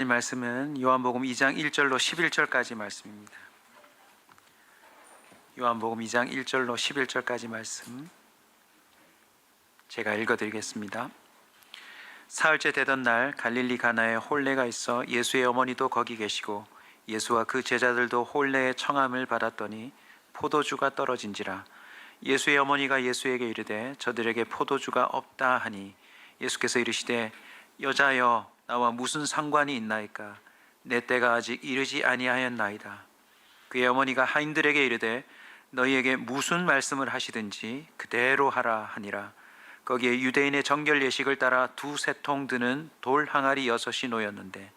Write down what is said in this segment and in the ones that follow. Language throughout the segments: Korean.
이 말씀은 요한복음 2장 1절로 11절까지 말씀입니다. 요한복음 2장 1절로 11절까지 말씀 제가 읽어드리겠습니다. 사흘째 되던 날 갈릴리 가나에 혼례가 있어 예수의 어머니도 거기 계시고 예수와 그 제자들도 혼례의 청함을 받았더니 포도주가 떨어진지라. 예수의 어머니가 예수에게 이르되 저들에게 포도주가 없다 하니 예수께서 이르시되 여자여 나와 무슨 상관이 있나이까? 내 때가 아직 이르지 아니하였나이다. 그의 어머니가 하인들에게 이르되 너희에게 무슨 말씀을 하시든지 그대로 하라 하니라. 거기에 유대인의 정결 예식을 따라 2-3통 드는 돌 항아리 6이 놓였는데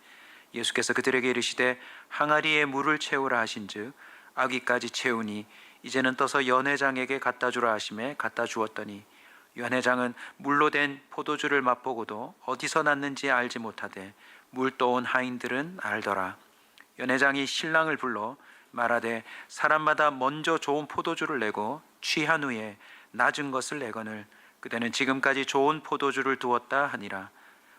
예수께서 그들에게 이르시되 항아리에 물을 채우라 하신즉 아기까지 채우니 이제는 떠서 연회장에게 갖다 주라 하시매 갖다 주었더니 연회장은 물로 된 포도주를 맛보고도 어디서 났는지 알지 못하되 물 떠온 하인들은 알더라. 연회장이 신랑을 불러 말하되 사람마다 먼저 좋은 포도주를 내고 취한 후에 낮은 것을 내거늘 그대는 지금까지 좋은 포도주를 두었다 하니라.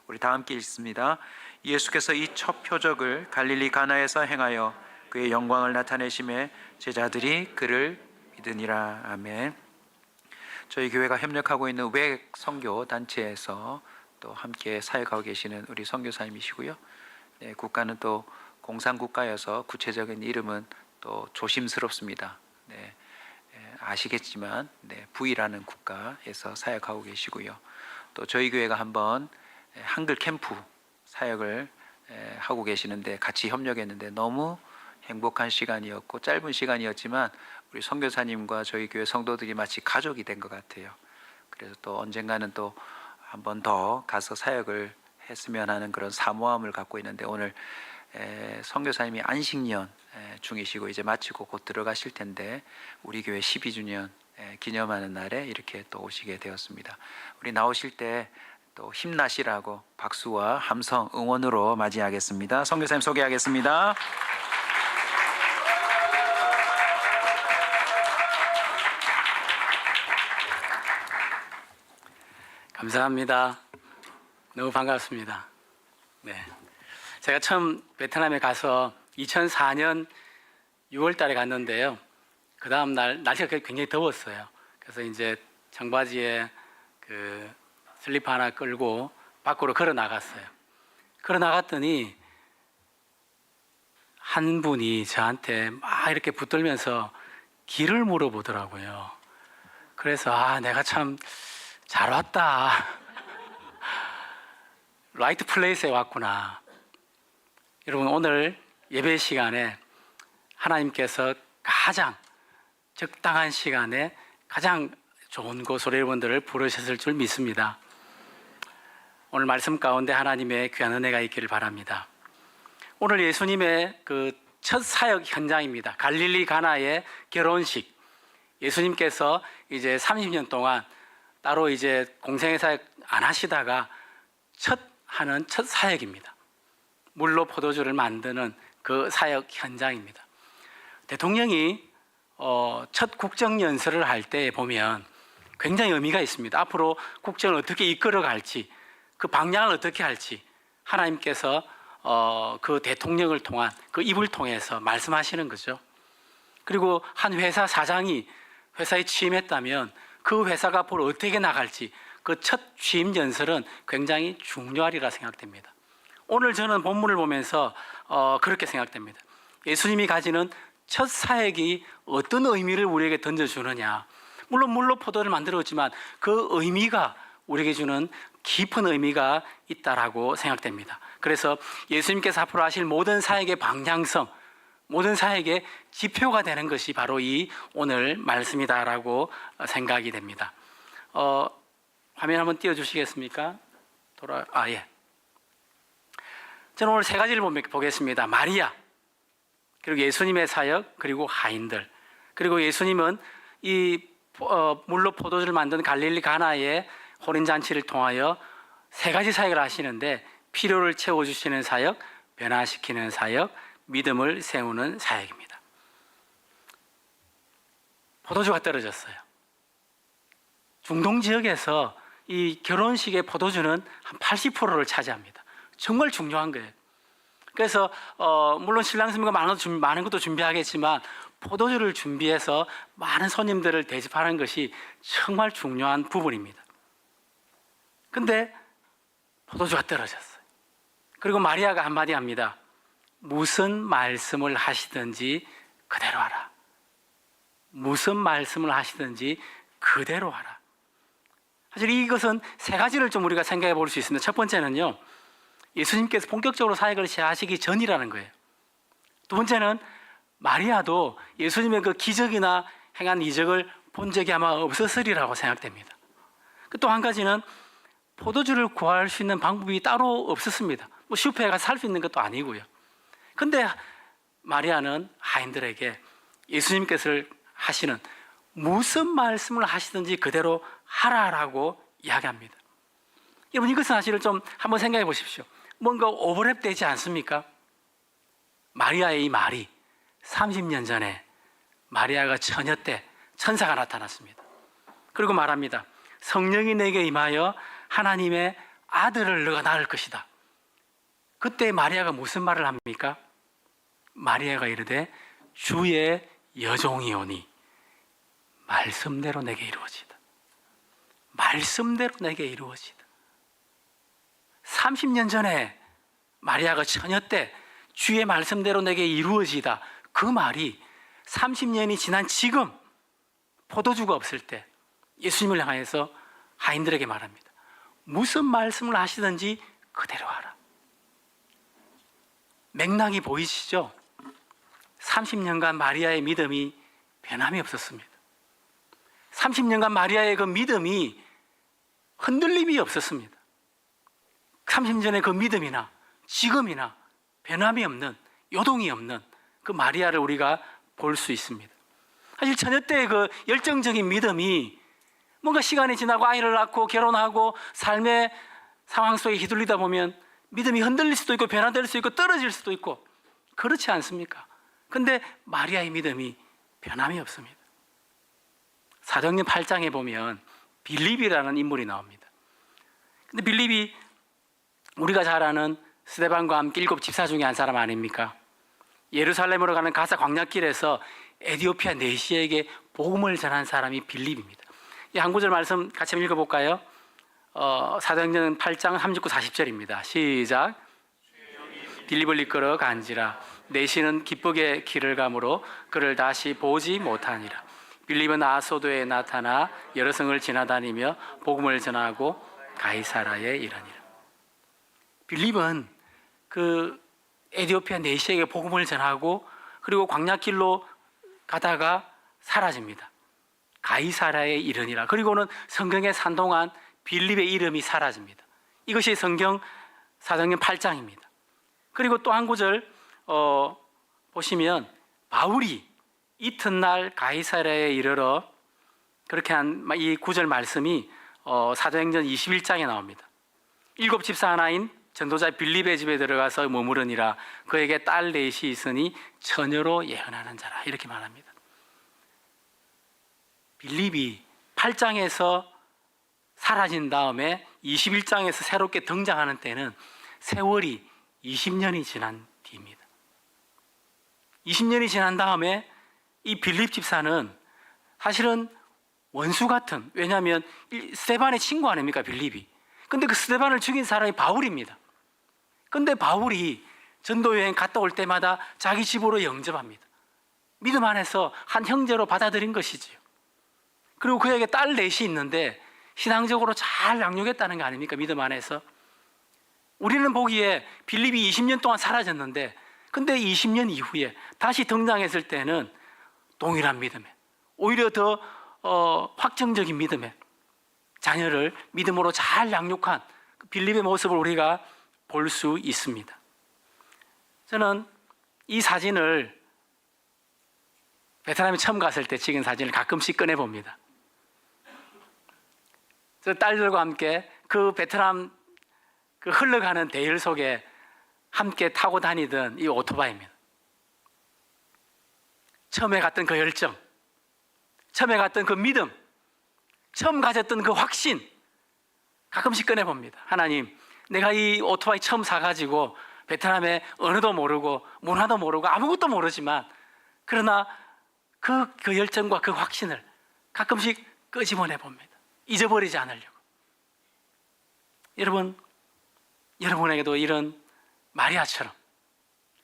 우리 다 함께 읽습니다. 예수께서 이 첫 표적을 갈릴리 가나에서 행하여 그의 영광을 나타내심에 제자들이 그를 믿으니라. 아멘. 저희 교회가 협력하고 있는 외 선교 단체에서 또 함께 사역하고 계시는 우리 선교사님이시고요. 네, 국가는 또 공산국가여서 구체적인 이름은 또 조심스럽습니다. 네, 아시겠지만 V라는 국가에서 사역하고 계시고요. 또 저희 교회가 한번 한글 캠프 사역을 하고 계시는데 같이 협력했는데 너무 행복한 시간이었고 짧은 시간이었지만 우리 선교사님과 저희 교회 성도들이 마치 가족이 된 것 같아요. 그래서 또 언젠가는 또 한 번 더 가서 사역을 했으면 하는 그런 사모함을 갖고 있는데 오늘 선교사님이 안식년 중이시고 이제 마치고 곧 들어가실 텐데 우리 교회 12주년 기념하는 날에 이렇게 또 오시게 되었습니다. 우리 나오실 때 또 힘나시라고 박수와 함성 응원으로 맞이하겠습니다. 선교사님 소개하겠습니다. 감사합니다. 너무 반갑습니다. 네, 제가 처음 베트남에 가서 2004년 6월 달에 갔는데요. 그 다음 날 날씨가 굉장히 더웠어요. 그래서 이제 청바지에 그 슬리퍼 하나 끌고 밖으로 걸어 나갔어요. 걸어 나갔더니 한 분이 저한테 막 이렇게 붙들면서 길을 물어보더라고요. 그래서 내가 참 잘 왔다. 라이트 플레이스에 왔구나. 여러분 오늘 예배 시간에 하나님께서 가장 적당한 시간에 가장 좋은 곳으로 여러분들을 부르셨을 줄 믿습니다. 오늘 말씀 가운데 하나님의 귀한 은혜가 있기를 바랍니다. 오늘 예수님의 그 첫 사역 현장입니다. 갈릴리 가나의 결혼식. 예수님께서 이제 30년 동안 따로 이제 공생애 사역 안 하시다가 첫 사역입니다. 물로 포도주를 만드는 그 사역 현장입니다. 대통령이 첫 국정연설을 할 때 보면 굉장히 의미가 있습니다. 앞으로 국정을 어떻게 이끌어갈지 그 방향을 어떻게 할지 하나님께서 그 대통령을 통한 그 입을 통해서 말씀하시는 거죠. 그리고 한 회사 사장이 회사에 취임했다면 그 회사가 앞으로 어떻게 나갈지 그 첫 취임 연설은 굉장히 중요하리라 생각됩니다. 오늘 저는 본문을 보면서 그렇게 생각됩니다. 예수님이 가지는 첫 사역이 어떤 의미를 우리에게 던져주느냐. 물론 물로 포도를 만들었지만 그 의미가 우리에게 주는 깊은 의미가 있다라고 생각됩니다. 그래서 예수님께서 앞으로 하실 모든 사역의 방향성, 모든 사역의 지표가 되는 것이 바로 이 오늘 말씀이다라고 생각이 됩니다. 화면 한번 띄워주시겠습니까? 예. 저는 오늘 3가지를 보겠습니다. 마리아, 그리고 예수님의 사역, 그리고 하인들. 그리고 예수님은 이 물로 포도주를 만든 갈릴리 가나의 혼인잔치를 통하여 3가지 사역을 하시는데 필요를 채워주시는 사역, 변화시키는 사역, 믿음을 세우는 사역입니다. 포도주가 떨어졌어요. 중동 지역에서 이 결혼식의 포도주는 한 80%를 차지합니다. 정말 중요한 거예요. 그래서 물론 신랑 신부가 많은 것도 준비하겠지만 포도주를 준비해서 많은 손님들을 대접하는 것이 정말 중요한 부분입니다. 근데 포도주가 떨어졌어요. 그리고 마리아가 한마디 합니다. 무슨 말씀을 하시든지 그대로 하라. 무슨 말씀을 하시든지 그대로 하라. 사실 이것은 세 가지를 좀 우리가 생각해 볼 수 있습니다. 첫 번째는요, 예수님께서 본격적으로 사역을 시작하시기 전이라는 거예요. 두 번째는 마리아도 예수님의 그 기적이나 행한 이적을 본 적이 아마 없었으리라고 생각됩니다. 또 한 가지는 포도주를 구할 수 있는 방법이 따로 없었습니다. 뭐 슈퍼에 가서 살 수 있는 것도 아니고요. 근데 마리아는 하인들에게 예수님께서 하시는 무슨 말씀을 하시든지 그대로 하라라고 이야기합니다. 여러분, 이것은 사실을 좀 한번 생각해 보십시오. 뭔가 오버랩 되지 않습니까? 마리아의 이 말이 30년 전에 마리아가 처녀 때 천사가 나타났습니다. 그리고 말합니다. 성령이 내게 임하여 하나님의 아들을 너가 낳을 것이다. 그때 마리아가 무슨 말을 합니까? 마리아가 이르되 주의 여종이오니 말씀대로 내게 이루어지다. 말씀대로 내게 이루어지다. 30년 전에 마리아가 처녀 때 주의 말씀대로 내게 이루어지다. 그 말이 30년이 지난 지금 포도주가 없을 때 예수님을 향해서 하인들에게 말합니다. 무슨 말씀을 하시든지 그대로 하라. 맥락이 보이시죠? 30년간 마리아의 믿음이 변함이 없었습니다. 30년간 마리아의 그 믿음이 흔들림이 없었습니다. 30년 전의 그 믿음이나 지금이나 변함이 없는, 요동이 없는 그 마리아를 우리가 볼 수 있습니다. 사실 처녀 때의 그 열정적인 믿음이 뭔가 시간이 지나고 아이를 낳고 결혼하고 삶의 상황 속에 휘둘리다 보면 믿음이 흔들릴 수도 있고 변화될 수도 있고 떨어질 수도 있고 그렇지 않습니까? 근데 마리아의 믿음이 변함이 없습니다. 사도행전 8장에 보면 빌립이라는 인물이 나옵니다. 근데 빌립이 우리가 잘 아는 스데반과 함께 7 집사 중에 한 사람 아닙니까? 예루살렘으로 가는 가사 광야길에서 에디오피아 내시에게 복음을 전한 사람이 빌립입니다. 이 한 구절 말씀 같이 한번 읽어볼까요? 사도행전 8장 39, 40절입니다. 시작. 빌립을 이끌어 간지라 내시는 기쁘게 길을 가므로 그를 다시 보지 못하니라. 빌립은 아소도에 나타나 여러 성을 지나다니며 복음을 전하고 가이사라에 이르니라. 빌립은 그 에디오피아 내시에게 복음을 전하고 그리고 광야길로 가다가 사라집니다. 가이사라에 이르니라. 그리고는 성경에 산동한 빌립의 이름이 사라집니다. 이것이 성경 사도행전 8장입니다. 그리고 또 한 구절 보시면 바울이 이튿날 가이사라에 이르러 그렇게 한 이 구절 말씀이 사도행전 21장에 나옵니다. 7 집사 하나인 전도자 빌립의 집에 들어가서 머무르니라. 그에게 딸 넷이 있으니 처녀로 예언하는 자라. 이렇게 말합니다. 빌립이 8장에서 사라진 다음에 21장에서 새롭게 등장하는 때는 세월이 20년이 지난 뒤입니다. 20년이 지난 다음에 이 빌립 집사는 사실은 원수 같은, 왜냐하면 스데반의 친구 아닙니까, 빌립이. 근데 그 스데반을 죽인 사람이 바울입니다. 근데 바울이 전도여행 갔다 올 때마다 자기 집으로 영접합니다. 믿음 안에서 한 형제로 받아들인 것이지요. 그리고 그에게 딸 넷이 있는데 신앙적으로 잘 양육했다는 거 아닙니까, 믿음 안에서. 우리는 보기에 빌립이 20년 동안 사라졌는데 근데 20년 이후에 다시 등장했을 때는 동일한 믿음에, 오히려 더 확정적인 믿음에 자녀를 믿음으로 잘 양육한 빌립의 모습을 우리가 볼 수 있습니다. 저는 이 사진을 베트남에 처음 갔을 때 찍은 사진을 가끔씩 꺼내봅니다. 저 딸들과 함께 그 베트남 그 흘러가는 대열 속에 함께 타고 다니던 이 오토바이입니다. 처음에 갔던 그 열정, 처음에 갔던 그 믿음, 처음 가졌던 그 확신 가끔씩 꺼내봅니다. 하나님, 내가 이 오토바이 처음 사가지고 베트남의 언어도 모르고 문화도 모르고 아무것도 모르지만 그러나 그 열정과 그 확신을 가끔씩 끄집어내 봅니다. 잊어버리지 않으려고. 여러분, 여러분에게도 이런 마리아처럼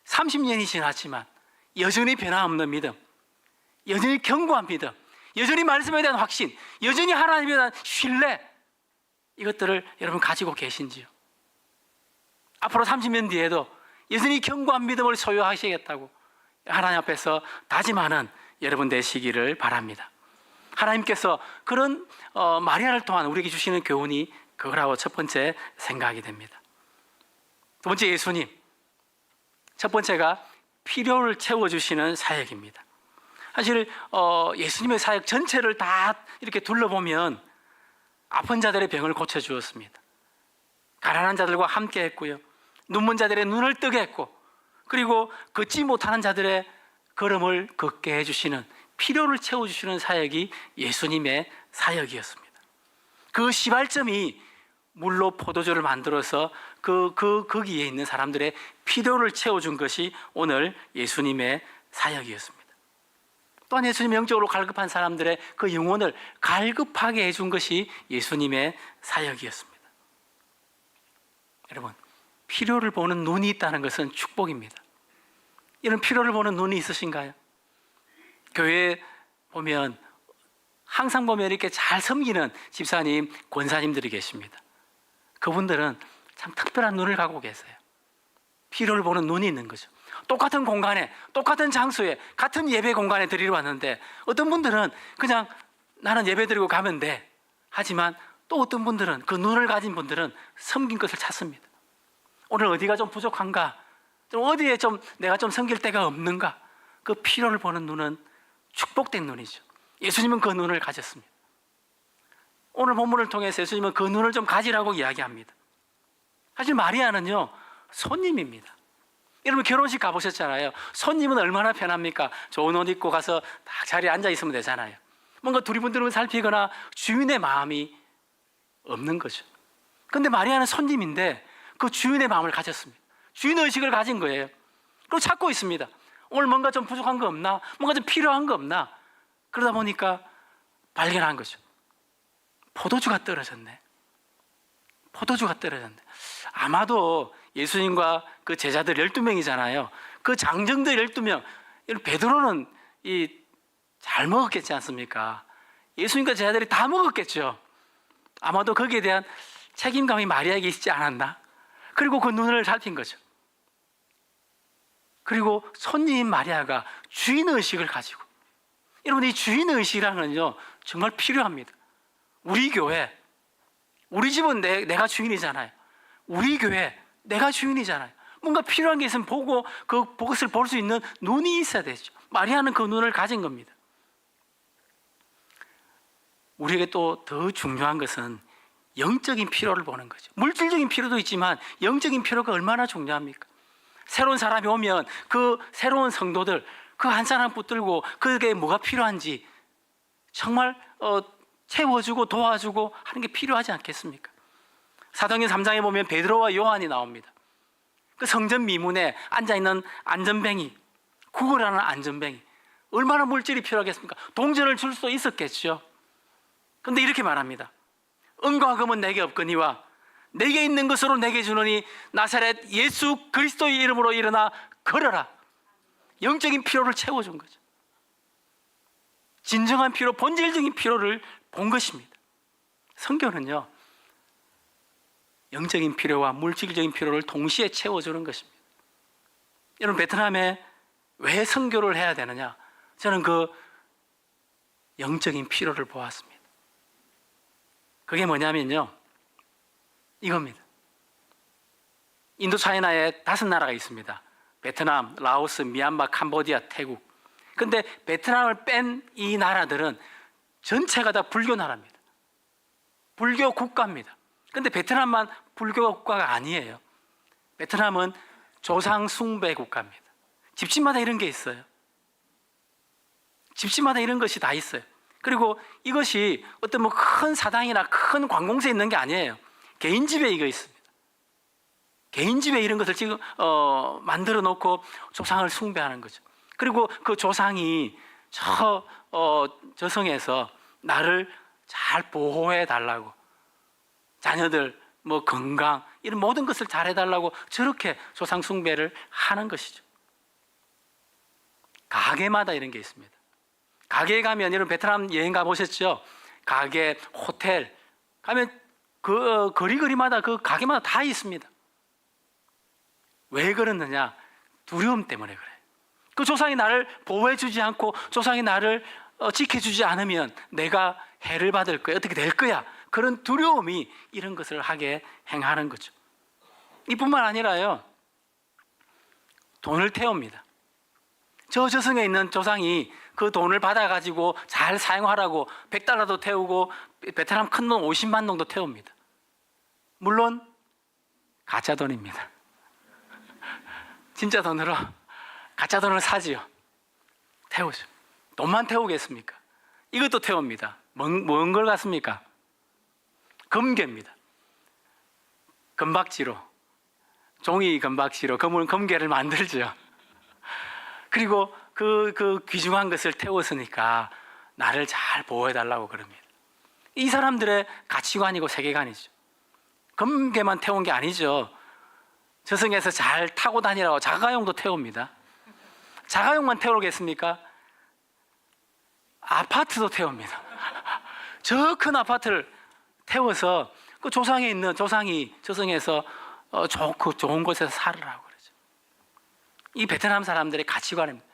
30년이 지났지만 여전히 변함없는 믿음, 여전히 견고한 믿음, 여전히 말씀에 대한 확신, 여전히 하나님에 대한 신뢰, 이것들을 여러분 가지고 계신지요? 앞으로 30년 뒤에도 여전히 견고한 믿음을 소유하시겠다고 하나님 앞에서 다짐하는 여러분 되시기를 바랍니다. 하나님께서 그런 마리아를 통한 우리에게 주시는 교훈이 그거라고 첫 번째 생각이 됩니다. 두 번째, 예수님. 첫 번째가 필요를 채워주시는 사역입니다. 사실 예수님의 사역 전체를 다 이렇게 둘러보면 아픈 자들의 병을 고쳐주었습니다. 가난한 자들과 함께 했고요, 눈먼 자들의 눈을 뜨게 했고, 그리고 걷지 못하는 자들의 걸음을 걷게 해주시는, 필요를 채워주시는 사역이 예수님의 사역이었습니다. 그 시발점이 물로 포도주를 만들어서 거기에 있는 사람들의 필요를 채워준 것이 오늘 예수님의 사역이었습니다. 또한 예수님 영적으로 갈급한 사람들의 그 영혼을 갈급하게 해준 것이 예수님의 사역이었습니다. 여러분, 필요를 보는 눈이 있다는 것은 축복입니다. 이런 필요를 보는 눈이 있으신가요? 교회에 보면 항상 보면 이렇게 잘 섬기는 집사님, 권사님들이 계십니다. 그분들은 참 특별한 눈을 갖고 계세요. 필요를 보는 눈이 있는 거죠. 똑같은 공간에, 똑같은 장소에, 같은 예배 공간에 드리러 왔는데 어떤 분들은 그냥 나는 예배 드리고 가면 돼. 하지만 또 어떤 분들은, 그 눈을 가진 분들은 섬긴 것을 찾습니다. 오늘 어디가 좀 부족한가? 좀 어디에 좀 내가 좀 섬길 데가 없는가? 그 필요를 보는 눈은 축복된 눈이죠. 예수님은 그 눈을 가졌습니다. 오늘 본문을 통해서 예수님은 그 눈을 좀 가지라고 이야기합니다. 사실 마리아는요, 손님입니다. 여러분 결혼식 가보셨잖아요. 손님은 얼마나 편합니까? 좋은 옷 입고 가서 딱 자리에 앉아 있으면 되잖아요. 뭔가 두리번두리번 살피거나 주인의 마음이 없는 거죠. 그런데 마리아는 손님인데 그 주인의 마음을 가졌습니다. 주인의 의식을 가진 거예요. 그리고 찾고 있습니다. 오늘 뭔가 좀 부족한 거 없나? 뭔가 좀 필요한 거 없나? 그러다 보니까 발견한 거죠. 포도주가 떨어졌네. 포도주가 떨어졌네. 아마도 예수님과 그 제자들 12명이잖아요. 그 장정들 12명, 베드로는 잘 먹었겠지 않습니까? 예수님과 제자들이 다 먹었겠죠. 아마도 거기에 대한 책임감이 마리아에게 있지 않았나? 그리고 그 눈을 살핀 거죠. 그리고 손님 마리아가 주인의식을 가지고, 여러분 이 주인의식이라는 건요 정말 필요합니다. 우리 교회, 우리 집은 내가 주인이잖아요. 우리 교회, 내가 주인이잖아요. 뭔가 필요한 게 있으면 보고 그것을 볼 수 있는 눈이 있어야 되죠. 마리아는 그 눈을 가진 겁니다. 우리에게 또 더 중요한 것은 영적인 필요를 보는 거죠. 물질적인 필요도 있지만 영적인 필요가 얼마나 중요합니까? 새로운 사람이 오면 그 새로운 성도들, 그 한 사람 붙들고 그게 뭐가 필요한지 정말 채워주고 도와주고 하는 게 필요하지 않겠습니까? 사도행전 3장에 보면 베드로와 요한이 나옵니다. 그 성전 미문에 앉아있는 안전뱅이, 구걸하는 안전뱅이, 얼마나 물질이 필요하겠습니까? 동전을 줄 수 있었겠죠. 그런데 이렇게 말합니다. 은과 금은 내게 없거니와 내게 있는 것으로 내게 주노니 나사렛 예수 그리스도의 이름으로 일어나 걸어라. 영적인 필요를 채워준 거죠. 진정한 필요, 본질적인 필요를 본 것입니다. 성경은요 영적인 필요와 물질적인 필요를 동시에 채워주는 것입니다. 여러분 베트남에 왜 선교를 해야 되느냐? 저는 그 영적인 필요를 보았습니다. 그게 뭐냐면요 이겁니다. 인도 차이나에 5나라가 있습니다. 베트남, 라오스, 미얀마, 캄보디아, 태국. 근데 베트남을 뺀 이 나라들은 전체가 다 불교 나라입니다. 불교 국가입니다. 근데 베트남만 불교 국가가 아니에요. 베트남은 조상 숭배 국가입니다. 집집마다 이런 게 있어요. 집집마다 이런 것이 다 있어요. 그리고 이것이 어떤 뭐 큰 사당이나 큰 관공서에 있는 게 아니에요. 개인 집에 이거 있습니다. 개인 집에 이런 것을 지금 만들어 놓고 조상을 숭배하는 거죠. 그리고 그 조상이 저성에서 나를 잘 보호해 달라고, 자녀들 뭐 건강 이런 모든 것을 잘 해달라고 저렇게 조상 숭배를 하는 것이죠. 가게마다 이런 게 있습니다. 가게에 가면, 여러분 베트남 여행 가보셨죠? 가게, 호텔 가면 그 거리마다 그 가게마다 다 있습니다. 왜 그러느냐? 두려움 때문에 그래요. 그 조상이 나를 보호해주지 않고 조상이 나를 지켜주지 않으면 내가 해를 받을 거야, 어떻게 될 거야, 그런 두려움이 이런 것을 하게 행하는 거죠. 이뿐만 아니라요, 돈을 태웁니다. 저 저승에 있는 조상이 그 돈을 받아가지고 잘 사용하라고 $100도 태우고 베트남 큰 돈 50만 동도 태웁니다. 물론 가짜 돈입니다. 진짜 돈으로 가짜 돈을 사지요. 태우죠. 돈만 태우겠습니까? 이것도 태웁니다. 뭔 걸 같습니까? 금괴입니다. 금박지로, 종이 금박지로 금괴를 만들죠. 그리고 그 귀중한 것을 태웠으니까 나를 잘 보호해달라고 그럽니다. 이 사람들의 가치관이고 세계관이죠. 금괴만 태운 게 아니죠. 저승에서 잘 타고 다니라고 자가용도 태웁니다. 자가용만 태우겠습니까? 아파트도 태웁니다. 저 큰 아파트를 태워서 그 조상이 저승에서 좋은 곳에서 살으라고 그러죠. 이 베트남 사람들의 가치관입니다.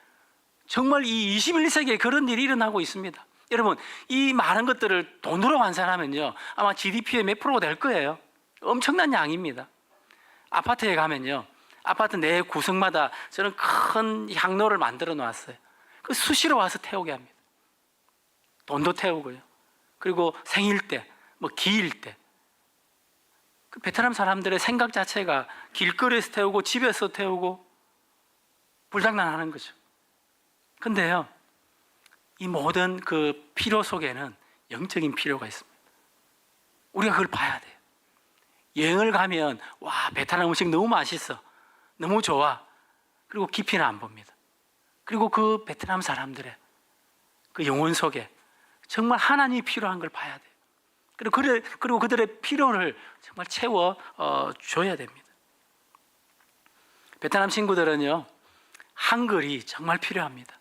정말 이 21세기에 그런 일이 일어나고 있습니다. 여러분, 이 많은 것들을 돈으로 환산하면요, 아마 GDP의 몇 프로가 될 거예요. 엄청난 양입니다. 아파트에 가면요, 아파트 내 구석마다 저는 큰 향로를 만들어 놨어요. 그 수시로 와서 태우게 합니다. 돈도 태우고요. 그리고 생일 때, 뭐 기일 때. 그 베트남 사람들의 생각 자체가 길거리에서 태우고 집에서 태우고 불장난하는 거죠. 근데요, 이 모든 그 필요 속에는 영적인 필요가 있습니다. 우리가 그걸 봐야 돼요. 여행을 가면 와, 베트남 음식 너무 맛있어, 너무 좋아. 그리고 깊이는 안 봅니다. 그리고 그 베트남 사람들의 그 영혼 속에 정말 하나님이 필요한 걸 봐야 돼요. 그리고 그들의 필요를 정말 채워 줘야 됩니다. 베트남 친구들은요, 한글이 정말 필요합니다.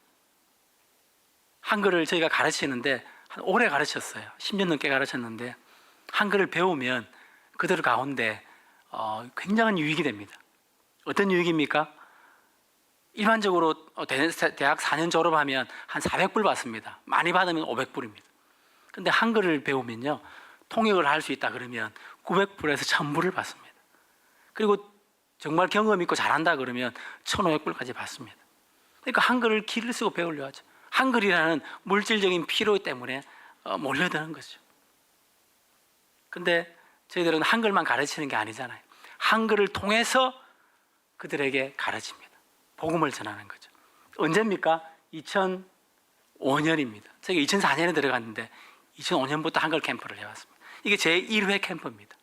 한글을 저희가 가르치는데 오래 가르쳤어요. 10년 넘게 가르쳤는데 한글을 배우면 그들 가운데 굉장한 유익이 됩니다. 어떤 유익입니까? 일반적으로 대학 4년 졸업하면 한 400불 받습니다. 많이 받으면 500불입니다. 근데 한글을 배우면요, 통역을 할 수 있다 그러면 900불에서 1000불을 받습니다. 그리고 정말 경험 있고 잘한다 그러면 1500불까지 받습니다. 그러니까 한글을 기를 쓰고 배우려 하죠. 한글이라는 물질적인 필요 때문에 몰려드는 거죠. 근데 저희들은 한글만 가르치는 게 아니잖아요. 한글을 통해서 그들에게 가르칩니다. 복음을 전하는 거죠. 언제입니까? 2005년입니다. 제가 2004년에 들어갔는데 2005년부터 한글 캠프를 해왔습니다. 이게 제 1회 캠프입니다.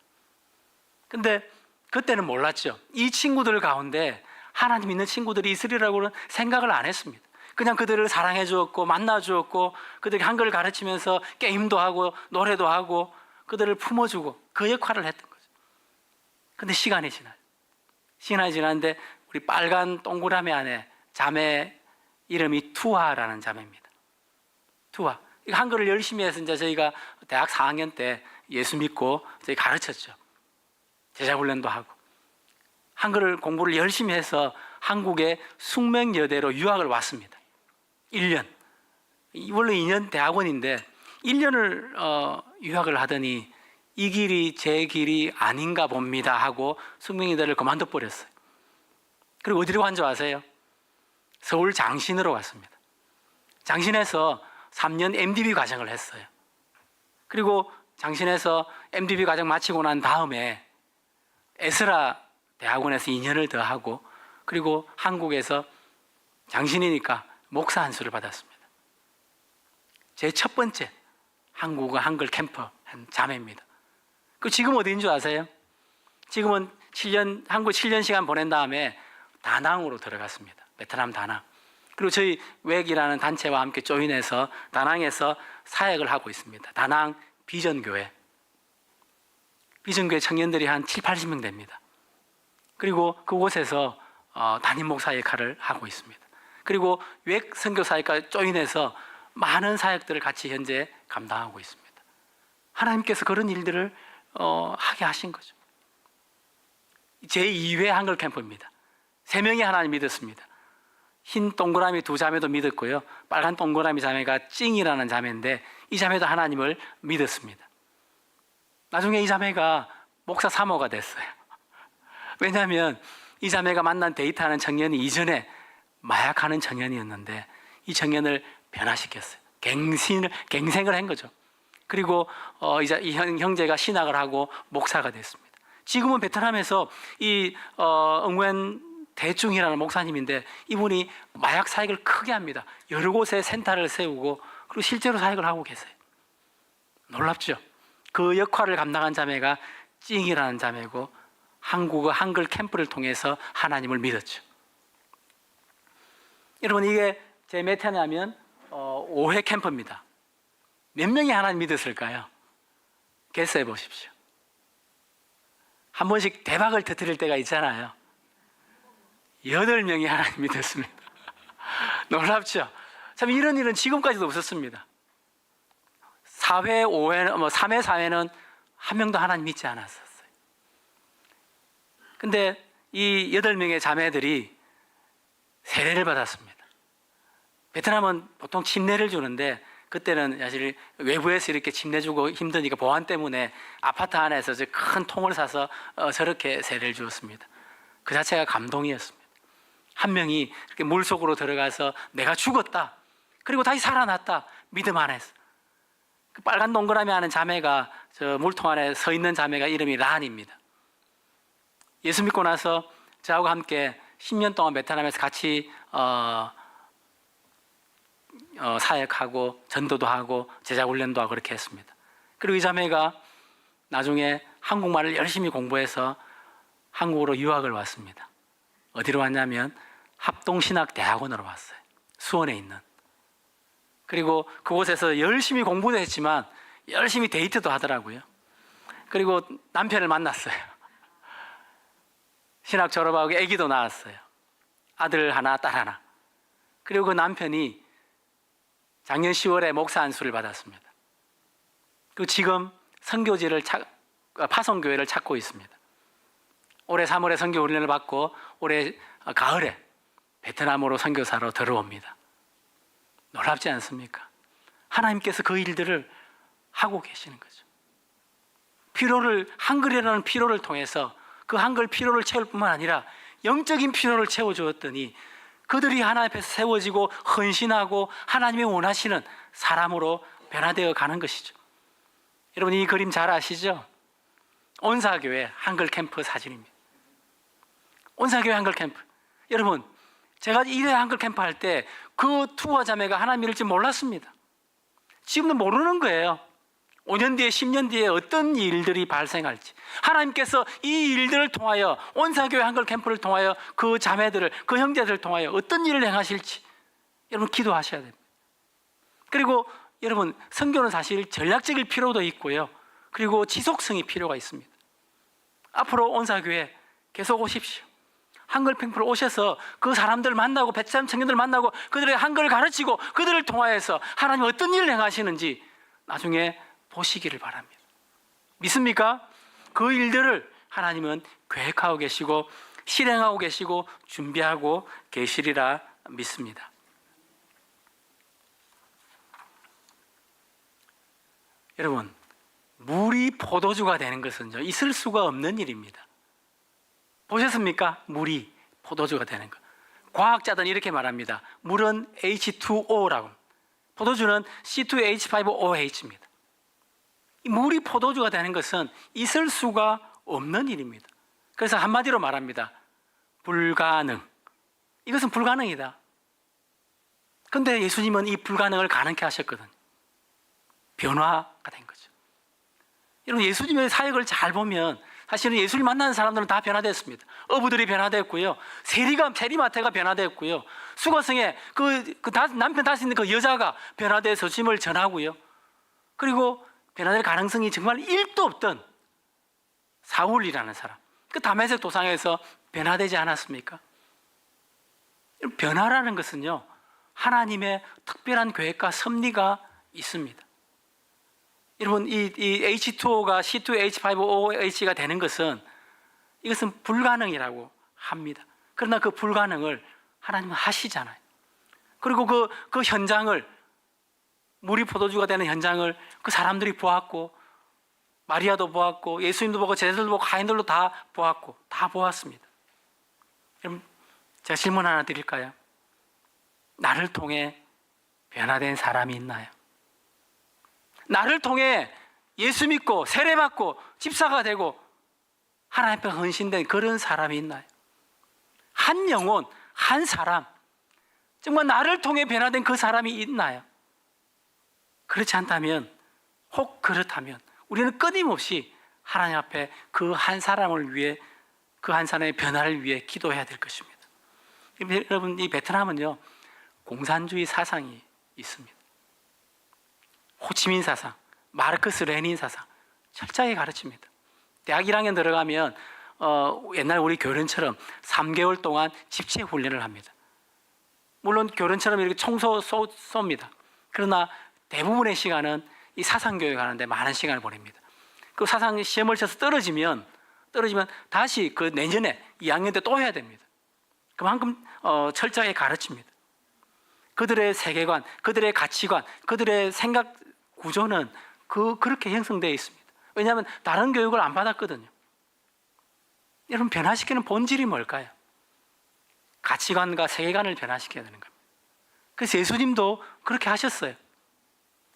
근데 그때는 몰랐죠. 이 친구들 가운데 하나님 믿는 친구들이 있으리라고는 생각을 안 했습니다. 그냥 그들을 사랑해 주었고 만나 주었고 그들에게 한글을 가르치면서 게임도 하고 노래도 하고 그들을 품어주고 그 역할을 했던 거죠. 근데 시간이 지났는데 우리 빨간 동그라미 안에 자매 이름이 투하라는 자매입니다. 투하. 한글을 열심히 해서 이제 저희가 대학 4학년 때 예수 믿고 저희 가르쳤죠. 제자훈련도 하고. 한글을 공부를 열심히 해서 한국의 숙명여대로 유학을 왔습니다. 1년. 원래 2년 대학원인데 1년을 유학을 하더니 이 길이 제 길이 아닌가 봅니다 하고 숙명여대를 그만둬 버렸어요. 그리고 어디로 간 줄 아세요? 서울 장신으로 갔습니다. 장신에서 3년 MDB 과정을 했어요. 그리고 장신에서 MDB 과정 마치고 난 다음에 에스라 대학원에서 2년을 더 하고 그리고 한국에서 장신이니까 목사 안수를 받았습니다. 제 첫 번째 한국어 한글 캠프 한 자매입니다. 그 지금 어디인 줄 아세요? 지금은 한국 7년 시간 보낸 다음에 다낭으로 들어갔습니다. 베트남 다낭. 그리고 저희 웩이라는 단체와 함께 조인해서 다낭에서 사역을 하고 있습니다. 다낭 비전교회. 비전교회 청년들이 한 7, 80명 됩니다. 그리고 그곳에서 담임 목사 역할을 하고 있습니다. 그리고 웩 선교사역과 조인해서 많은 사역들을 같이 현재 감당하고 있습니다. 하나님께서 그런 일들을 하게 하신 거죠. 제2회 한글 캠프입니다. 3명이 하나님 믿었습니다. 흰 동그라미 2자매도 믿었고요. 빨간 동그라미 자매가 찡이라는 자매인데 이 자매도 하나님을 믿었습니다. 나중에 이 자매가 목사 사모가 됐어요. 왜냐하면 이 자매가 만난 데이트하는 청년이 이전에 마약하는 청년이었는데 이 청년을 변화시켰어요. 갱생을 한 거죠. 그리고 이제 이 형제가 신학을 하고 목사가 됐습니다. 지금은 베트남에서 이 응웬 대중이라는 목사님인데 이분이 마약 사역을 크게 합니다. 여러 곳에 센터를 세우고 그리고 실제로 사역을 하고 계세요. 놀랍죠? 그 역할을 감당한 자매가 찡이라는 자매고 한국어 한글 캠프를 통해서 하나님을 믿었죠. 여러분 이게 제 몇 회냐면 5회 캠프입니다. 몇 명이 하나님 믿었을까요? 계산해 보십시오. 한 번씩 대박을 터뜨릴 때가 있잖아요. 8명이 하나님 믿었습니다. 놀랍죠? 참 이런 일은 지금까지도 없었습니다. 4회, 5회, 3회, 4회는 한 명도 하나님 믿지 않았었어요. 근데 이 8명의 자매들이 세례를 받았습니다. 베트남은 보통 침례를 주는데 그때는 사실 외부에서 이렇게 침례 주고 힘드니까 보안 때문에 아파트 안에서 큰 통을 사서 저렇게 세례를 주었습니다. 그 자체가 감동이었습니다. 한 명이 이렇게 물속으로 들어가서 내가 죽었다. 그리고 다시 살아났다. 믿음 안에서. 그 빨간 동그라미 하는 자매가 저 물통 안에 서 있는 자매가 이름이 란입니다. 예수 믿고 나서 저하고 함께 10년 동안 베트남에서 같이 사역하고 전도도 하고 제자 훈련도 하고 그렇게 했습니다. 그리고 이 자매가 나중에 한국말을 열심히 공부해서 한국으로 유학을 왔습니다. 어디로 왔냐면 합동신학대학원으로 왔어요. 수원에 있는. 그리고 그곳에서 열심히 공부도 했지만 열심히 데이트도 하더라고요. 그리고 남편을 만났어요. 신학 졸업하고 아기도 낳았어요. 아들 하나, 딸 하나. 그리고 그 남편이 작년 10월에 목사 안수를 받았습니다. 그리고 지금 파송교회를 찾고 있습니다. 올해 3월에 선교 훈련을 받고 올해 가을에 베트남으로 선교사로 들어옵니다. 놀랍지 않습니까? 하나님께서 그 일들을 하고 계시는 거죠. 한글이라는 피로를 통해서 그 한글 피로를 채울 뿐만 아니라 영적인 피로를 채워주었더니 그들이 하나님 앞에서 세워지고 헌신하고 하나님이 원하시는 사람으로 변화되어 가는 것이죠. 여러분 이 그림 잘 아시죠? 온사교회 한글 캠프 사진입니다. 온사교회 한글 캠프. 여러분 제가 1회 한글 캠프 할 때 그 투어 자매가 하나님 믿을지 몰랐습니다. 지금도 모르는 거예요. 5년 뒤에 10년 뒤에 어떤 일들이 발생할지 하나님께서 이 일들을 통하여 온사교회 한글 캠프를 통하여 그 자매들을 그 형제들을 통하여 어떤 일을 행하실지 여러분 기도하셔야 됩니다. 그리고 여러분 선교는 사실 전략적일 필요도 있고요. 그리고 지속성이 필요가 있습니다. 앞으로 온사교회 계속 오십시오. 한글 캠프로 오셔서 그 사람들 만나고 베트남 청년들 만나고 그들의 한글을 가르치고 그들을 통하여서 하나님 어떤 일을 행하시는지 나중에 보시기를 바랍니다. 믿습니까? 그 일들을 하나님은 계획하고 계시고 실행하고 계시고 준비하고 계시리라 믿습니다. 여러분 물이 포도주가 되는 것은요 있을 수가 없는 일입니다. 보셨습니까? 물이 포도주가 되는 것. 과학자들은 이렇게 말합니다. 물은 H2O라고. 포도주는 C2H5OH입니다. 이 물이 포도주가 되는 것은 있을 수가 없는 일입니다. 그래서 한마디로 말합니다. 불가능. 이것은 불가능이다. 그런데 예수님은 이 불가능을 가능케 하셨거든요. 변화가 된 거죠. 여러분 예수님의 사역을 잘 보면 사실은 예수를 만나는 사람들은 다 변화됐습니다. 어부들이 변화됐고요. 세리마태가 변화됐고요. 수거성에 남편 다시 있는 그 여자가 변화돼서 짐을 전하고요. 그리고 변화될 가능성이 정말 1도 없던 사울이라는 사람, 그 다메섹 도상에서 변화되지 않았습니까? 변화라는 것은요, 하나님의 특별한 계획과 섭리가 있습니다. 여러분, 이 H2O가 C2H5OH가 되는 것은 이것은 불가능이라고 합니다. 그러나 그 불가능을 하나님은 하시잖아요. 그리고 그 현장을, 물이 포도주가 되는 현장을 그 사람들이 보았고, 마리아도 보았고, 예수님도 보고, 제자들도 보고, 가인들도 다 보았고, 다 보았습니다. 여러분, 제가 질문 하나 드릴까요? 나를 통해 변화된 사람이 있나요? 나를 통해 예수 믿고 세례받고 집사가 되고 하나님 앞에 헌신된 그런 사람이 있나요? 한 영혼, 한 사람, 정말 나를 통해 변화된 그 사람이 있나요? 그렇지 않다면, 혹 그렇다면 우리는 끊임없이 하나님 앞에 그 한 사람을 위해, 그 한 사람의 변화를 위해 기도해야 될 것입니다. 여러분, 이 베트남은요, 공산주의 사상이 있습니다. 호치민 사상, 마르크스 레닌 사상 철저하게 가르칩니다. 대학 1학년 들어가면 옛날 우리 교련처럼 3개월 동안 집체 훈련을 합니다. 물론 교련처럼 이렇게 총소 쏩니다. 그러나 대부분의 시간은 이 사상 교육하는데 많은 시간을 보냅니다. 그 사상 시험을 쳐서 떨어지면 다시 그 내년에 2학년 때 또 해야 됩니다. 그만큼 철저하게 가르칩니다. 그들의 세계관, 그들의 가치관, 그들의 생각 구조는 그렇게 형성되어 있습니다. 왜냐하면 다른 교육을 안 받았거든요. 여러분, 변화시키는 본질이 뭘까요? 가치관과 세계관을 변화시켜야 되는 겁니다. 그래서 예수님도 그렇게 하셨어요.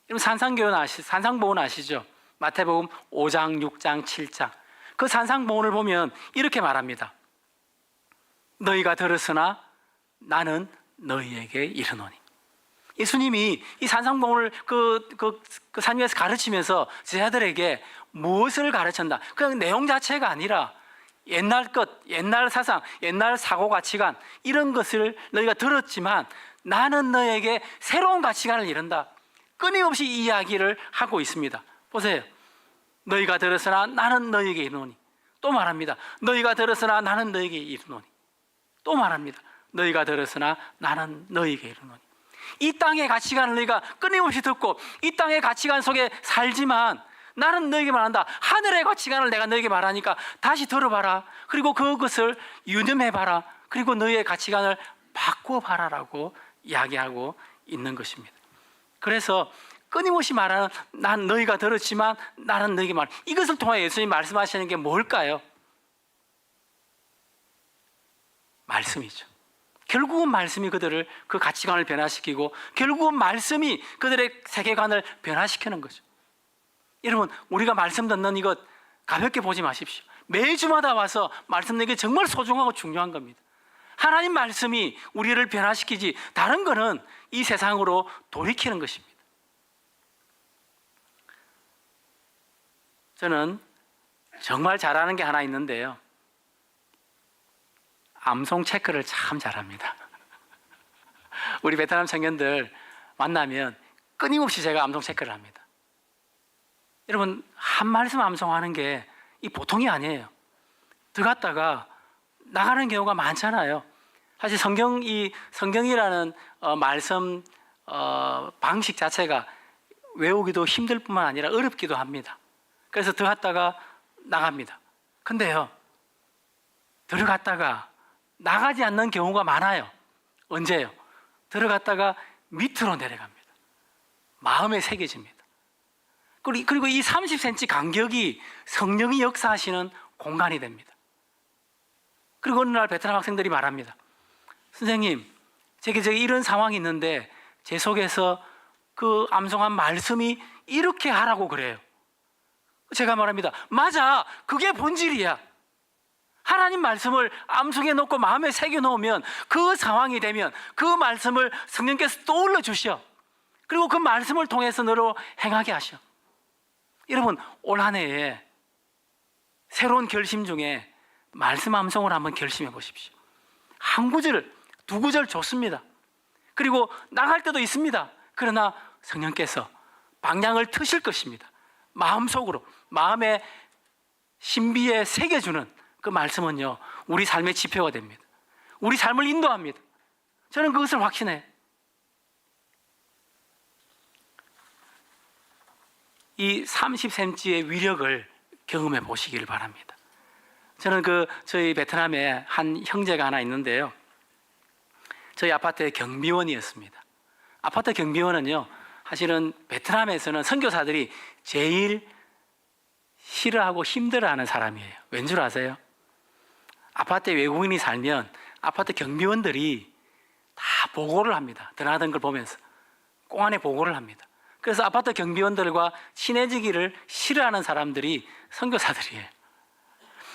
여러분, 산상보훈 아시죠? 마태복음 5장, 6장, 7장. 그 산상보훈을 보면 이렇게 말합니다. 너희가 들었으나 나는 너희에게 이르노니. 예수님이 이 산상보훈을 그 산 위에서 가르치면서 제자들에게 무엇을 가르친다? 그냥 내용 자체가 아니라 옛날 것, 옛날 사상, 옛날 사고 가치관, 이런 것을 너희가 들었지만 나는 너에게 새로운 가치관을 이른다. 끊임없이 이 이야기를 하고 있습니다. 보세요. 너희가 들었으나 나는 너희에게 이르노니. 또 말합니다. 너희가 들었으나 나는 너희에게 이르노니. 또 말합니다. 너희가 들었으나 나는 너희에게 이르노니. 이 땅의 가치관을 너희가 끊임없이 듣고 이 땅의 가치관 속에 살지만 나는 너희에게 말한다. 하늘의 가치관을 내가 너희에게 말하니까 다시 들어봐라. 그리고 그것을 유념해봐라. 그리고 너희의 가치관을 바꿔봐라라고 이야기하고 있는 것입니다. 그래서 끊임없이 말하는 난 너희가 들었지만 나는 너희에게 말. 이것을 통해 예수님이 말씀하시는 게 뭘까요? 말씀이죠. 결국은 말씀이 그들을 그 가치관을 변화시키고 결국은 말씀이 그들의 세계관을 변화시키는 거죠. 여러분, 우리가 말씀 듣는 이것 가볍게 보지 마십시오. 매주마다 와서 말씀 듣는 게 정말 소중하고 중요한 겁니다. 하나님 말씀이 우리를 변화시키지 다른 거는 이 세상으로 돌이키는 것입니다. 저는 정말 잘하는 게 하나 있는데요. 암송 체크를 참 잘합니다. 우리 베트남 청년들 만나면 끊임없이 제가 암송 체크를 합니다. 여러분, 한 말씀 암송하는 게 이 보통이 아니에요. 들어갔다가 나가는 경우가 많잖아요. 사실 성경이라는 말씀 방식 자체가 외우기도 힘들 뿐만 아니라 어렵기도 합니다. 그래서 들어갔다가 나갑니다. 근데요, 들어갔다가 나가지 않는 경우가 많아요. 언제요? 들어갔다가 밑으로 내려갑니다. 마음에 새겨집니다. 그리고 이 30cm 간격이 성령이 역사하시는 공간이 됩니다. 그리고 어느 날 베트남 학생들이 말합니다. 선생님, 제게 이런 상황이 있는데 제 속에서 그 암송한 말씀이 이렇게 하라고 그래요. 제가 말합니다. 맞아, 그게 본질이야. 하나님 말씀을 암송해 놓고 마음에 새겨 놓으면 그 상황이 되면 그 말씀을 성령께서 떠올려 주셔. 그리고 그 말씀을 통해서 너로 행하게 하셔. 여러분, 올 한 해에 새로운 결심 중에 말씀 암송을 한번 결심해 보십시오. 한 구절, 두 구절 좋습니다. 그리고 나갈 때도 있습니다. 그러나 성령께서 방향을 트실 것입니다. 마음속으로, 마음의 신비에 새겨주는 그 말씀은요, 우리 삶의 지표가 됩니다. 우리 삶을 인도합니다. 저는 그것을 확신해요. 이 30cm의 위력을 경험해 보시기를 바랍니다. 저는 저희 베트남에 한 형제가 하나 있는데요. 저희 아파트의 경비원이었습니다. 아파트 경비원은요, 사실은 베트남에서는 선교사들이 제일 싫어하고 힘들어하는 사람이에요. 왠 줄 아세요? 아파트에 외국인이 살면 아파트 경비원들이 다 보고를 합니다. 드나든 걸 보면서 꽁안에 보고를 합니다. 그래서 아파트 경비원들과 친해지기를 싫어하는 사람들이 선교사들이에요.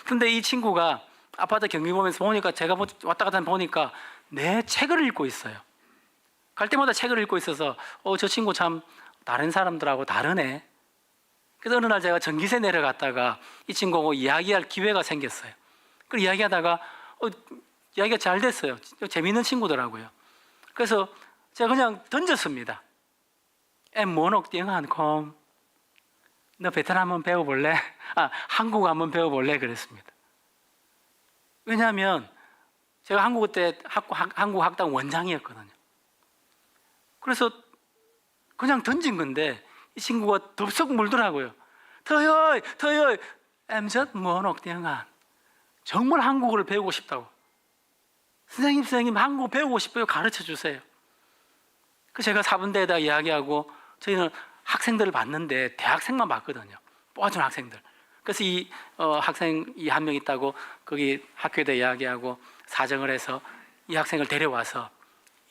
근데 이 친구가 아파트 경비 보면서 보니까, 제가 왔다 갔다 보니까 내 책을 읽고 있어요. 갈 때마다 책을 읽고 있어서 저 친구 참 다른 사람들하고 다르네. 그래서 어느 날 제가 전기세 내려갔다가 이 친구하고 이야기할 기회가 생겼어요. 그 이야기하다가 이야기가 잘 됐어요. 재미있는 친구더라고요. 그래서 제가 그냥 던졌습니다. Em muốn học tiếng Hàn không? 너 베트남 한번 배워볼래? 한국어 한번 배워볼래? 그랬습니다. 왜냐하면 제가 한국어 때 한국 학당 원장이었거든요. 그래서 그냥 던진 건데 이 친구가 덥석 물더라고요. Thầy ơi, em rất muốn học tiếng Hàn. 정말 한국어를 배우고 싶다고. 선생님 한국어 배우고 싶어요. 가르쳐 주세요. 그 제가 사분대에다 이야기하고, 저희는 학생들을 봤는데 대학생만 봤거든요. 뽑아준 학생들. 그래서 이 학생이 한 명 있다고 거기 학교에다 이야기하고 사정을 해서 이 학생을 데려와서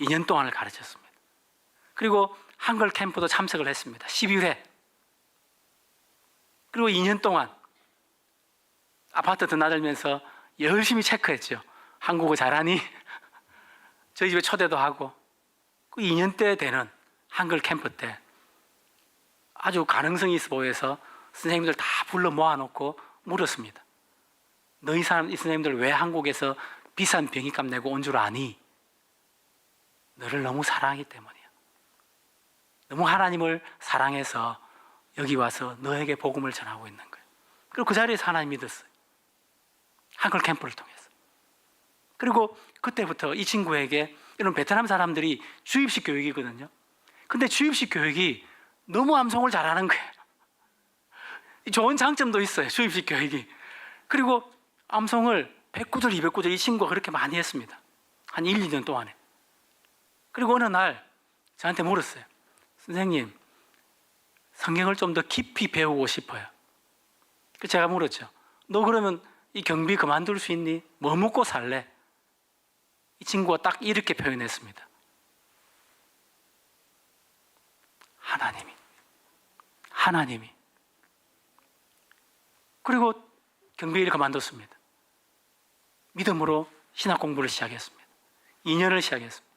2년 동안을 가르쳤습니다. 그리고 한글 캠프도 참석을 했습니다. 12회. 그리고 2년 동안 아파트 드나들면서 열심히 체크했죠. 한국어 잘하니? 저희 집에 초대도 하고. 그 2년 때 되는 한글 캠프 때 아주 가능성이 있어 보여서 선생님들 다 불러 모아놓고 물었습니다. 너희 이 선생님들 왜 한국에서 비싼 병기값 내고 온 줄 아니? 너를 너무 사랑하기 때문이야. 너무 하나님을 사랑해서 여기 와서 너에게 복음을 전하고 있는 거예요. 그리고 그 자리에서 하나님 믿었어요. 한글 캠프를 통해서. 그리고 그때부터 이 친구에게, 이런 베트남 사람들이 주입식 교육이거든요. 근데 주입식 교육이 너무 암송을 잘하는 거예요. 좋은 장점도 있어요, 주입식 교육이. 그리고 암송을 100구절, 200구절 이 친구가 그렇게 많이 했습니다. 한 1, 2년 동안에. 그리고 어느 날 저한테 물었어요. 선생님, 성경을 좀 더 깊이 배우고 싶어요. 그래서 제가 물었죠. 너 그러면 이 경비 그만둘 수 있니? 뭐 먹고 살래? 이 친구가 딱 이렇게 표현했습니다. 하나님이. 그리고 경비를 그만뒀습니다. 믿음으로 신학 공부를 시작했습니다. 2년을 시작했습니다.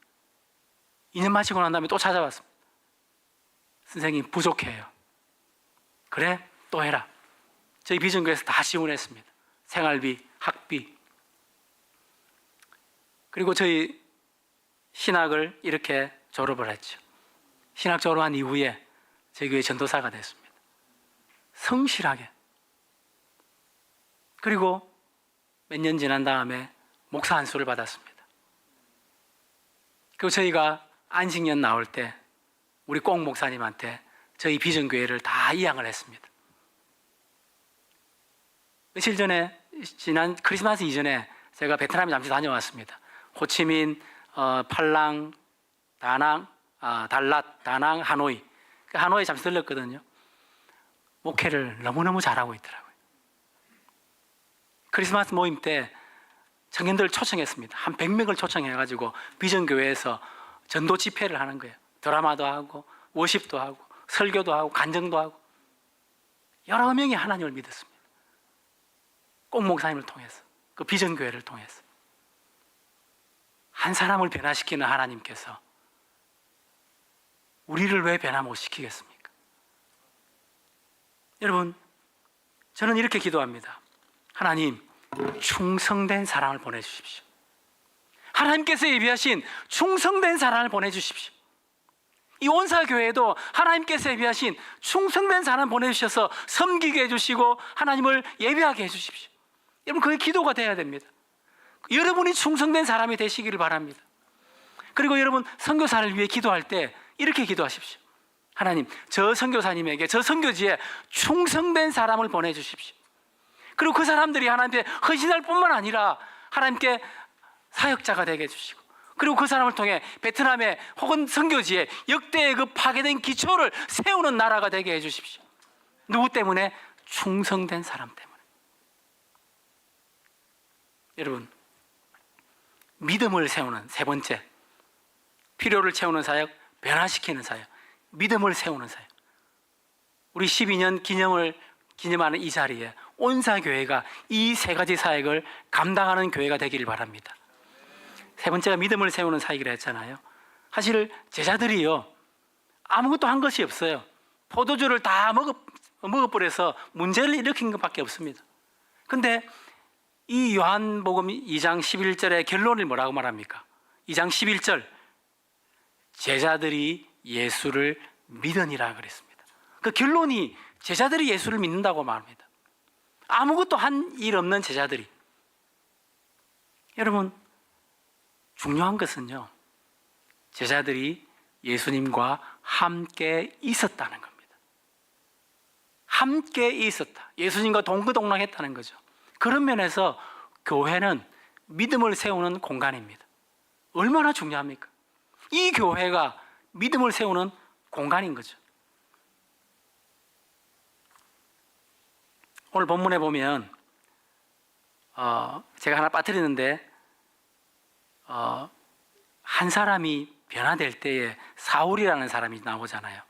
2년 마치고 난 다음에 또 찾아왔습니다. 선생님 부족해요. 그래? 또 해라. 저희 비전교회에서 다 지원했습니다. 생활비, 학비. 그리고 저희 신학을 이렇게 졸업을 했죠. 신학 졸업한 이후에 저희 교회 전도사가 됐습니다. 성실하게. 그리고 몇 년 지난 다음에 목사 안수를 받았습니다. 그리고 저희가 안식년 나올 때 우리 꼭 목사님한테 저희 비전교회를 다 이양을 했습니다. 며칠 전에, 지난 크리스마스 이전에 제가 베트남에 잠시 다녀왔습니다. 호치민, 팔랑, 다낭, 달랏, 다낭, 하노이. 하노이에 잠시 들렸거든요. 목회를 너무너무 잘하고 있더라고요. 크리스마스 모임 때 청년들을 초청했습니다. 한 100명을 초청해가지고 비전교회에서 전도 집회를 하는 거예요. 드라마도 하고 워십도 하고 설교도 하고 간증도 하고 여러 명이 하나님을 믿었습니다. 꼭 목사님을 통해서, 그 비전교회를 통해서. 한 사람을 변화시키는 하나님께서 우리를 왜 변화 못 시키겠습니까? 여러분, 저는 이렇게 기도합니다. 하나님, 충성된 사람을 보내주십시오. 하나님께서 예비하신 충성된 사람을 보내주십시오. 이 온사교회에도 하나님께서 예비하신 충성된 사람 보내주셔서 섬기게 해주시고 하나님을 예배하게 해주십시오. 여러분, 그게 기도가 돼야 됩니다. 여러분이 충성된 사람이 되시기를 바랍니다. 그리고 여러분, 선교사를 위해 기도할 때 이렇게 기도하십시오. 하나님, 저 선교사님에게 저 선교지에 충성된 사람을 보내주십시오. 그리고 그 사람들이 하나님께 헌신할 뿐만 아니라 하나님께 사역자가 되게 해주시고, 그리고 그 사람을 통해 베트남에 혹은 선교지에 역대의 그 파괴된 기초를 세우는 나라가 되게 해주십시오. 누구 때문에? 충성된 사람 때문에. 여러분, 믿음을 세우는 세 번째, 필요를 채우는 사역, 변화시키는 사역, 믿음을 세우는 사역. 우리 12년 기념하는 이 자리에 온사교회가 이 세 가지 사역을 감당하는 교회가 되기를 바랍니다. 세 번째가 믿음을 세우는 사역이라 했잖아요. 사실 제자들이요, 아무것도 한 것이 없어요. 포도주를 다 먹어버려서 문제를 일으킨 것밖에 없습니다. 근데 이 요한복음 2장 11절의 결론을 뭐라고 말합니까? 2장 11절, 제자들이 예수를 믿으니라 그랬습니다. 그 결론이 제자들이 예수를 믿는다고 말합니다. 아무것도 한 일 없는 제자들이. 여러분, 중요한 것은요, 제자들이 예수님과 함께 있었다는 겁니다. 함께 있었다. 예수님과 동거동락했다는 거죠. 그런 면에서 교회는 믿음을 세우는 공간입니다. 얼마나 중요합니까? 이 교회가 믿음을 세우는 공간인 거죠. 오늘 본문에 보면 제가 하나 빠뜨리는데 한 사람이 변화될 때에 사울이라는 사람이 나오잖아요.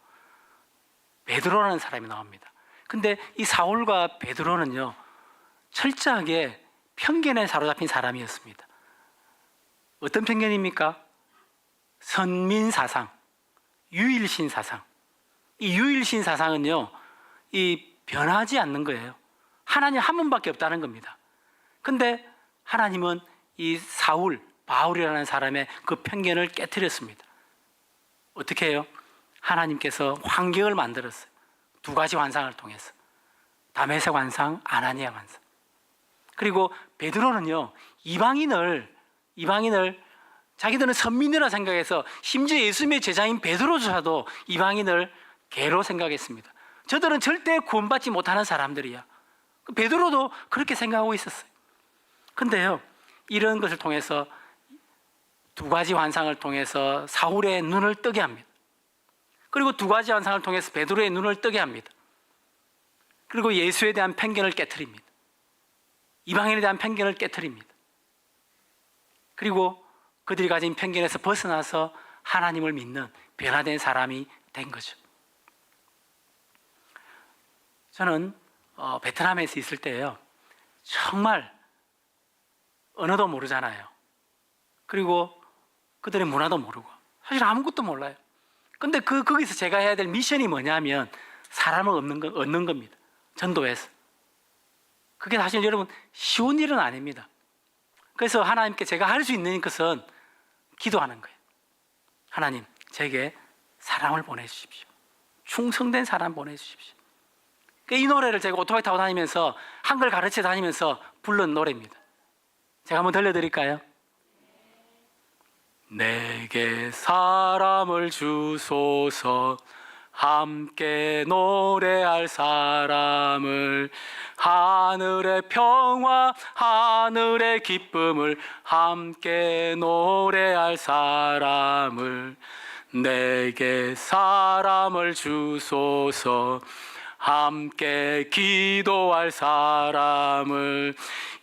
베드로라는 사람이 나옵니다. 근데 이 사울과 베드로는요, 철저하게 편견에 사로잡힌 사람이었습니다. 어떤 편견입니까? 선민사상, 유일신 사상. 이 유일신 사상은요, 이 변하지 않는 거예요. 하나님 한 분밖에 없다는 겁니다. 근데 하나님은 이 사울, 바울이라는 사람의 그 편견을 깨트렸습니다. 어떻게 해요? 하나님께서 환경을 만들었어요. 두 가지 환상을 통해서. 다메섹 환상, 아나니아 환상. 그리고 베드로는요, 이방인을 자기들은 선민이라 생각해서, 심지어 예수님의 제자인 베드로조차도 이방인을 개로 생각했습니다. 저들은 절대 구원받지 못하는 사람들이야. 베드로도 그렇게 생각하고 있었어요. 근데요, 이런 것을 통해서, 두 가지 환상을 통해서 사울의 눈을 뜨게 합니다. 그리고 두 가지 환상을 통해서 베드로의 눈을 뜨게 합니다. 그리고 예수에 대한 편견을 깨트립니다. 이방인에 대한 편견을 깨트립니다. 그리고 그들이 가진 편견에서 벗어나서 하나님을 믿는 변화된 사람이 된 거죠. 저는 베트남에서 있을 때요, 정말 언어도 모르잖아요. 그리고 그들의 문화도 모르고 사실 아무것도 몰라요. 근데 거기서 제가 해야 될 미션이 뭐냐면 사람을 얻는 겁니다. 전도해서. 그게 사실 여러분 쉬운 일은 아닙니다. 그래서 하나님께 제가 할 수 있는 것은 기도하는 거예요. 하나님, 제게 사람을 보내주십시오. 충성된 사람 보내주십시오. 이 노래를 제가 오토바이 타고 다니면서 한글 가르쳐 다니면서 부른 노래입니다. 제가 한번 들려드릴까요? 내게 사람을 주소서, 함께 노래할 사람을, 하늘의 평화, 하늘의 기쁨을, 함께 노래할 사람을, 내게 사람을 주소서, 함께 기도할 사람을,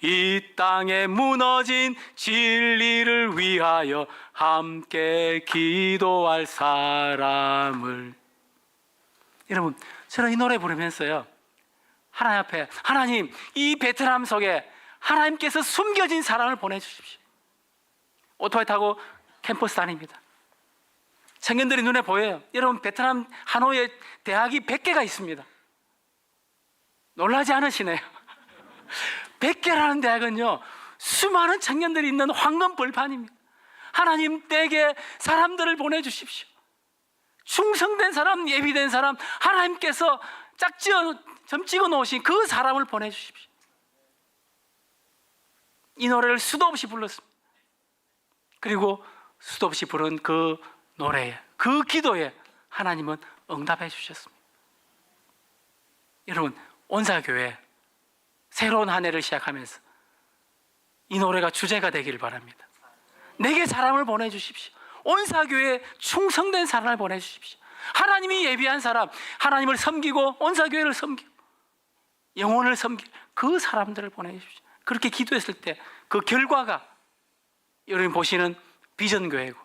이 땅에 무너진 진리를 위하여 함께 기도할 사람을. 여러분, 저는 이 노래 부르면서요, 하나님 앞에, 하나님, 이 베트남 속에 하나님께서 숨겨진 사람을 보내주십시오. 오토바이 타고 캠퍼스 다닙니다. 청년들이 눈에 보여요. 여러분, 베트남 하노이에 대학이 100개가 있습니다. 놀라지 않으시네요. 백계라는 대학은요, 수많은 청년들이 있는 황금 벌판입니다. 하나님 댁에 사람들을 보내주십시오. 충성된 사람, 예비된 사람, 하나님께서 점 찍어 놓으신 그 사람을 보내주십시오. 이 노래를 수도 없이 불렀습니다. 그리고 수도 없이 부른 그 노래에, 그 기도에 하나님은 응답해 주셨습니다. 여러분, 온사교회 새로운 한 해를 시작하면서 이 노래가 주제가 되기를 바랍니다. 내게 사람을 보내주십시오. 온사교회에 충성된 사람을 보내주십시오. 하나님이 예비한 사람, 하나님을 섬기고 온사교회를 섬기고 영혼을 섬길 그 사람들을 보내주십시오. 그렇게 기도했을 때 그 결과가 여러분이 보시는 비전교회고,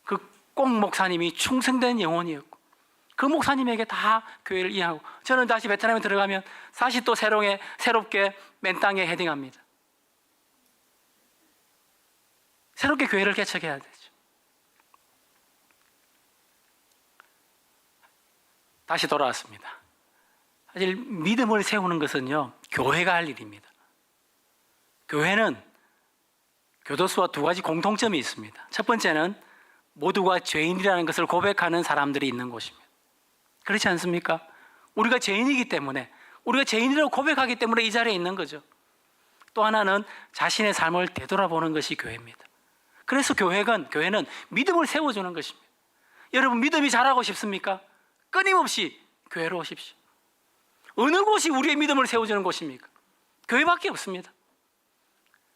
그 꼭 목사님이 충성된 영혼이었고, 그 목사님에게 다 교회를 이해하고, 저는 다시 베트남에 들어가면 다시 또 새롭게 맨 땅에 헤딩합니다. 새롭게 교회를 개척해야 되죠. 다시 돌아왔습니다. 사실 믿음을 세우는 것은요, 교회가 할 일입니다. 교회는 교도소와 두 가지 공통점이 있습니다. 첫 번째는 모두가 죄인이라는 것을 고백하는 사람들이 있는 곳입니다. 그렇지 않습니까? 우리가 죄인이기 때문에, 우리가 죄인이라고 고백하기 때문에 이 자리에 있는 거죠. 또 하나는 자신의 삶을 되돌아보는 것이 교회입니다. 그래서 교회는 믿음을 세워주는 것입니다. 여러분, 믿음이 자라고 싶습니까? 끊임없이 교회로 오십시오. 어느 곳이 우리의 믿음을 세워주는 곳입니까? 교회밖에 없습니다.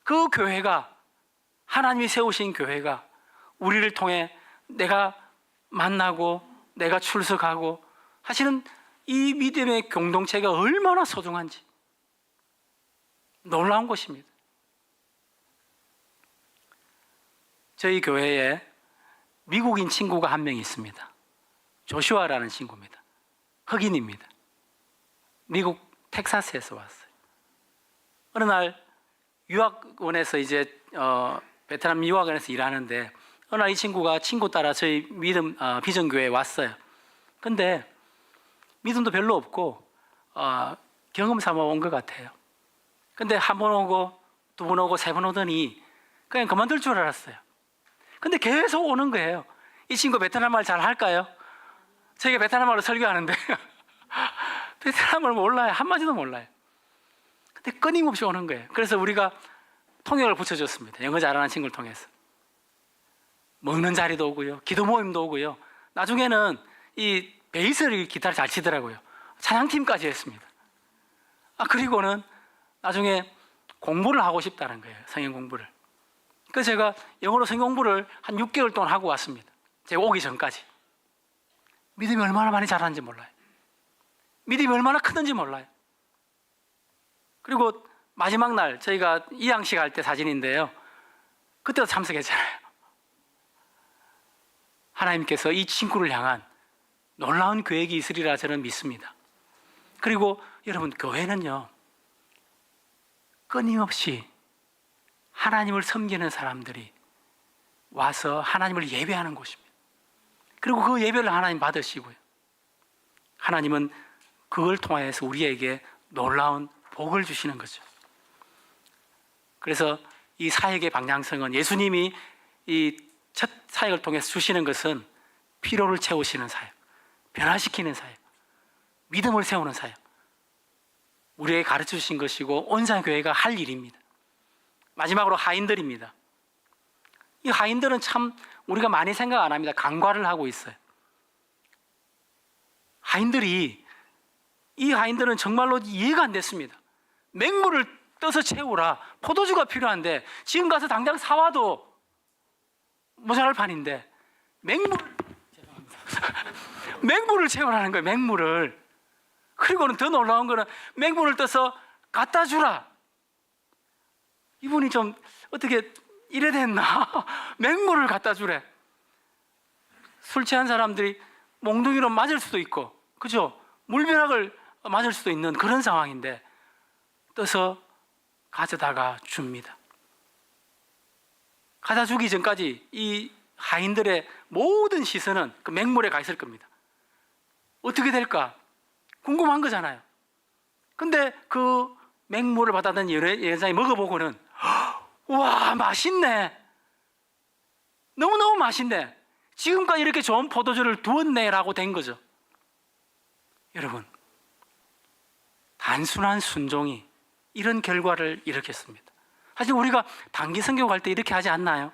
그 교회가, 하나님이 세우신 교회가 우리를 통해 내가 만나고 내가 출석하고 하시는 이 믿음의 공동체가 얼마나 소중한지 놀라운 것입니다. 저희 교회에 미국인 친구가 한 명 있습니다. 조슈아라는 친구입니다. 흑인입니다. 미국 텍사스에서 왔어요. 어느 날 유학원에서 베트남 유학원에서 일하는데, 어느 날 이 친구가 친구 따라 저희 비전교회에 왔어요. 근데 믿음도 별로 없고 경험 삼아 온 것 같아요. 근데 한 번 오고 두 번 오고 세 번 오더니 그냥 그만둘 줄 알았어요. 근데 계속 오는 거예요. 이 친구 베트남 말 잘 할까요? 저희가 베트남 말로 설교하는데 베트남을 몰라요. 한마디도 몰라요. 근데 끊임없이 오는 거예요. 그래서 우리가 통역을 붙여줬습니다. 영어 잘하는 친구를 통해서. 먹는 자리도 오고요, 기도 모임도 오고요. 나중에는 이 베이스를 기타를 잘 치더라고요. 찬양팀까지 했습니다. 그리고는 나중에 공부를 하고 싶다는 거예요. 성경 공부를. 그래서 제가 영어로 성경 공부를 한 6개월 동안 하고 왔습니다. 제가 오기 전까지. 믿음이 얼마나 많이 자라는지 몰라요. 믿음이 얼마나 크든지 몰라요. 그리고 마지막 날 저희가 이양식 할 때 사진인데요, 그때도 참석했잖아요. 하나님께서 이 친구를 향한 놀라운 계획이 있으리라 저는 믿습니다. 그리고 여러분, 교회는요, 끊임없이 하나님을 섬기는 사람들이 와서 하나님을 예배하는 곳입니다. 그리고 그 예배를 하나님 받으시고요, 하나님은 그걸 통해서 우리에게 놀라운 복을 주시는 거죠. 그래서 이 사역의 방향성은, 예수님이 이 첫 사역을 통해서 주시는 것은 피로를 채우시는 사역, 변화시키는 사역, 믿음을 세우는 사역, 우리에게 가르쳐 주신 것이고 온상교회가 할 일입니다. 마지막으로 하인들입니다. 이 하인들은 참 우리가 많이 생각 안 합니다. 간과를 하고 있어요. 이 하인들은 정말로 이해가 안 됐습니다. 맹물을 떠서 채우라, 포도주가 필요한데 지금 가서 당장 사와도 모자랄 판인데 맹물을 채우라는 거예요. 맹물을. 그리고는 더 놀라운 거는 맹물을 떠서 갖다 주라. 이분이 좀 어떻게 이래 됐나? 맹물을 갖다 주래. 술 취한 사람들이 몽둥이로 맞을 수도 있고, 그죠? 물벼락을 맞을 수도 있는 그런 상황인데 떠서 가져다가 줍니다. 가져다 주기 전까지 이 하인들의 모든 시선은 그 맹물에 가 있을 겁니다. 어떻게 될까? 궁금한 거잖아요. 근데 그 맹물을 받았던 여자이 먹어보고는 와, 맛있네. 너무너무 맛있네. 지금까지 이렇게 좋은 포도주를 두었네라고 된 거죠. 여러분, 단순한 순종이 이런 결과를 일으켰습니다. 사실 우리가 단기 선교 갈 때 이렇게 하지 않나요?